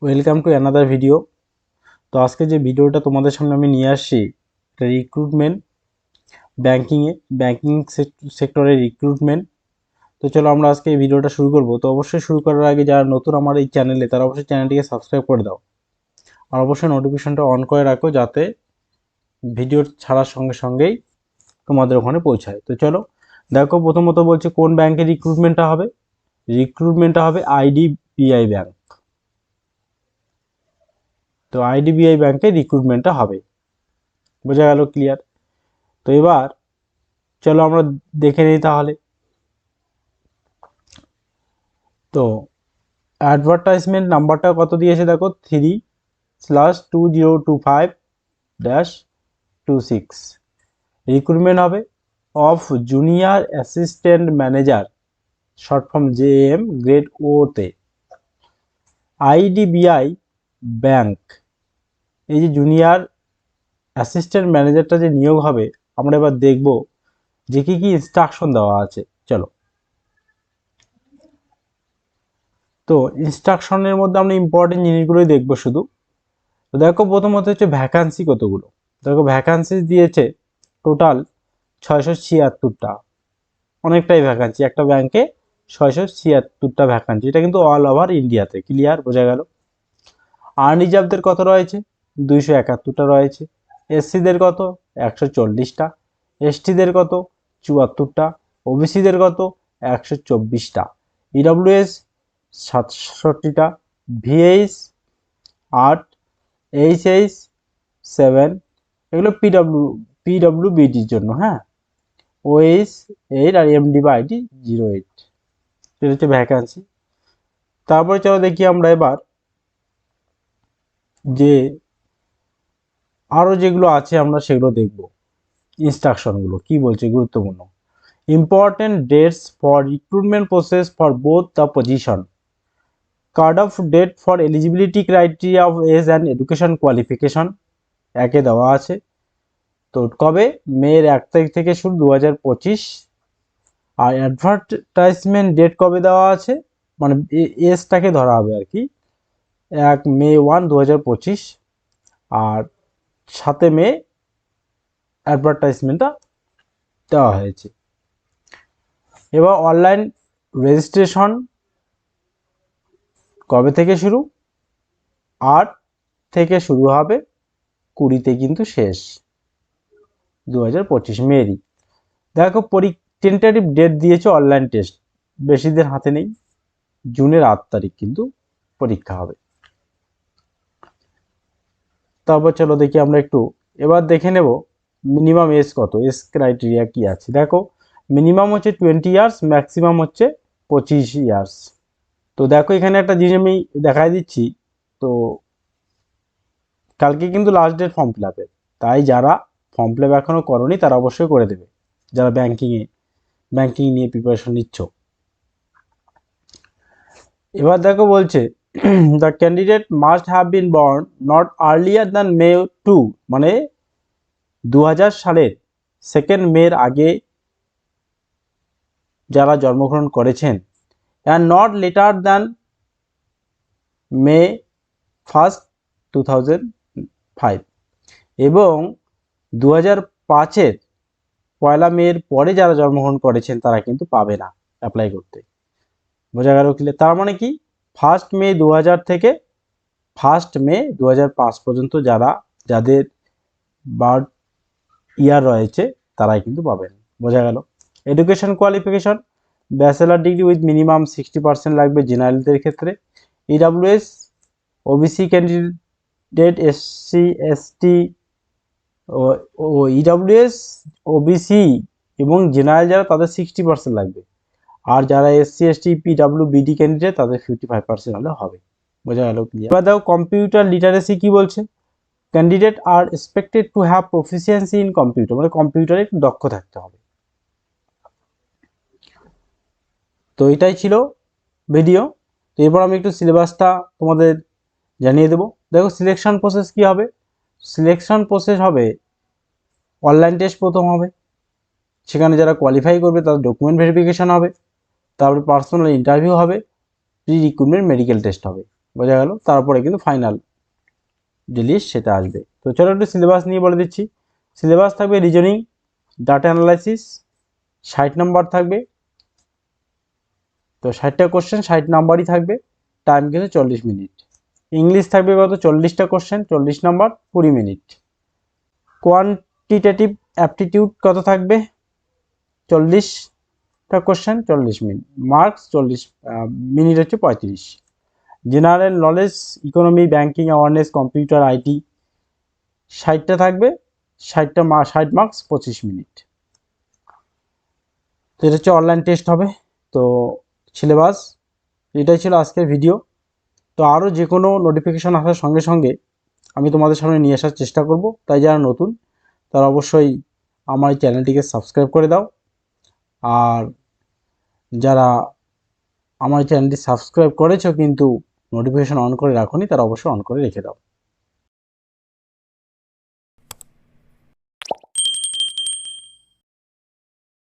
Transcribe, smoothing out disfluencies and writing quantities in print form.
Welcome to another video. তো আজকে যে ভিডিওটা তোমাদের সামনে আমি নিয়ে আসছি, এটা রিক্রুটমেন্ট, ব্যাংকিং সেক্টরের রিক্রুটমেন্ট। তো চলো আমরা আজকে এই ভিডিওটা শুরু করব। তো অবশ্যই শুরু করার আগে যারা নতুন আমার এই চ্যানেলে, তারা অবশ্যই চ্যানেলটিকে সাবস্ক্রাইব করে দাও আর অবশ্যই নোটিফিকেশনটা অন করে রাখো, যাতে ভিডিও ছাড়ার সঙ্গে সঙ্গেই তোমাদের ওখানে পৌঁছায়। তো চলো দেখো, প্রথমত বলছে কোন ব্যাংকের রিক্রুটমেন্টটা হবে আইডিবিআই ব্যাংক। তো আইডিবিআই ব্যাংকে রিক্রুটমেন্টটা হবে, বোঝা গেল? ক্লিয়ার? তো এবার চলো আমরা দেখে নিই তাহলে। তো অ্যাডভার্টাইজমেন্ট নাম্বারটা কত দিয়েছে দেখো, 3/2025-26। রিক্রুটমেন্ট হবে of junior assistant manager, short form JAM, grade ওতে। আইডিবিআই ব্যাংক, এই যে জুনিয়র অ্যাসিস্ট্যান্ট ম্যানেজারটা যে নিয়োগ হবে, আমরা এবার দেখব যে কি কি ইনস্ট্রাকশন দেওয়া আছে। চলো, তো ইনস্ট্রাকশনের মধ্যে আমরা ইম্পর্টেন্ট জিনিসগুলোই দেখবো শুধু। তো দেখো, প্রথমত হচ্ছে ভ্যাকান্সি কতগুলো। দেখো, ভ্যাকান্সি দিয়েছে টোটাল 676টা, অনেকটাই ভ্যাকান্সি। একটা ব্যাংকে 676টা ভ্যাকান্সি, এটা কিন্তু অল ওভার ইন্ডিয়াতে। ক্লিয়ার? বোঝা গেল? আনরিজার্ভদের কত রয়েছে? 271টা রয়েছে। এসসিদের কত? 140টা। এসটিদের কত? 74টা। ওবিসিদের কত? 124টা। ইডব্লিউএস 67টা। ভিএইচ 8, এইচএইচ 7, এগুলো পিডব্লিউবিডির জন্য। হ্যাঁ, ওএইচ 8 আর এমডি/আইডি 08। এটা হচ্ছে ভ্যাকান্সি। তারপরে চলো দেখি আমরা এবার যে আরও যেগুলো আছে আমরা সেগুলো দেখব। ইনস্ট্রাকশনগুলো কি বলছে গুরুত্বপূর্ণ। Important dates for recruitment process for both the position. Cut off date for eligibility criteria of age and education qualification একে দেওয়া আছে। তো কবে? মের 1 তারিখ থেকে শুরু, 2025। আর অ্যাডভার্টাইজমেন্ট ডেট কবে দেওয়া আছে, মানে এজটাকে ধরা হবে আর কি, 1 মে 2025। আর 7 মে অ্যাডভার্টাইজমেন্টটা দেওয়া হয়েছে। এবার অনলাইন রেজিস্ট্রেশন কবে থেকে শুরু? 8 থেকে শুরু হবে, 20তে কিন্তু শেষ, 2025 মেরই। দেখো, টেন্টেটিভ ডেট দিয়েছে অনলাইন টেস্ট, বেশি দিন হাতে নেই, জুনের 8 তারিখ কিন্তু পরীক্ষা হবে। তারপর চলো দেখি আমরা একটু এবার দেখে নেব মিনিমাম এজ কত, এজ ক্রাইটেরিয়া কি আছে। দেখো, মিনিমাম হচ্ছে 20 ইয়ার্স, ম্যাক্সিমাম হচ্ছে 25 ইয়ার্স। তো দেখো, এখানে একটা জিনিস আমি দেখাই দিচ্ছি। তো কালকে কিন্তু লাস্ট ডেট ফর্ম ফিল আপের, তাই যারা ফর্ম ফিল আপ এখনও করনি তারা অবশ্যই করে দেবে, যারা ব্যাংকিং নিয়ে প্রিপারেশন নিচ্ছ। এবার দেখো বলছে the candidate must have been born not earlier than May 2, মানে 2000 সালের 2 মের আগে যারা জন্মগ্রহণ করেছেন, and not letter than May 1, 2005, এবং 2005-এর 1 মের পরে যারা জন্মগ্রহণ করেছেন তারা কিন্তু পাবে না অ্যাপ্লাই করতে। বোঝা গেল? ক্লিয়ার? তার মানে কি, 1 মে 2000 থেকে 1 মে 2005 পর্যন্ত যাদের বার্থ ইয়ার রয়েছে তারাই কিন্তু পাবেন। বোঝা গেল? Education qualification, bachelor degree with minimum 60% লাগবে জেনারেলদের ক্ষেত্রে। EWS, OBC candidate, SC ST ও ইডব্লিউএস, ওবিসি এবং জেনারেল যারা, তাদের 60% লাগবে। আর যারা এসসি এসটি পিডব্লিউবিডি ক্যান্ডিডেট, তাদের 55% হলে হবে। বোঝা গেল? ক্লিয়ার? এবার দেখো, কম্পিউটার লিটারেসি কি বলছে। Candidate are expected to have proficiency in computer, মানে কম্পিউটারে একটু দক্ষ থাকতে হবে। তো এটাই ছিল ভিডিও। তো এরপর আমি একটু সিলেবাসটা তোমাদের জানিয়ে দেবো। দেখো, সিলেকশন প্রসেস কি হবে। সিলেকশন প্রসেস হবে, অনলাইন টেস্ট প্রথম হবে, সেখানে যারা কোয়ালিফাই করবে তাদের ডকুমেন্ট ভেরিফিকেশন হবে, তারপরে পার্সোনাল ইন্টারভিউ হবে, প্রি রিক্রুটমেন্ট মেডিকেল টেস্ট হবে। বোঝা গেল। তারপরে কিন্তু ফাইনাল যে লিস্ট সেটা আসবে। তো চলো একটু সিলেবাস নিয়ে বলে দিচ্ছি। সিলেবাস থাকবে রিজনিং, ডাটা অ্যানালাইসিস, 60 নাম্বার থাকবে। তো 60টা কোশ্চেন 60 নাম্বারই থাকবে, টাইম কিন্তু 40 মিনিট। ইংলিশ থাকবে কত, 40টা question 40 number 20 minute. Quantitative aptitude কত থাকবে, 40টা কোশ্চেন 40 মিনিট, মার্কস 40, মিনিট হচ্ছে 35। General knowledge, economy, banking, awareness, computer, IT 60টা থাকবে, 60 মার্কস 25 মিনিট। তো এটা হচ্ছে অনলাইন টেস্ট হবে। তো সিলেবাস এটাই ছিল আজকের ভিডিও। তো আরও যে কোনো নোটিফিকেশান আসার সঙ্গে সঙ্গে আমি তোমাদের সামনে নিয়ে আসার চেষ্টা করব। তাই যারা নতুন তারা অবশ্যই আমার এই চ্যানেলটিকে সাবস্ক্রাইব করে দাও, আর যারা আমার চ্যানেলটি সাবস্ক্রাইব করেছো কিন্তু নোটিফিকেশান অন করে রাখোনি তারা অবশ্যই অন করে রেখে দাও।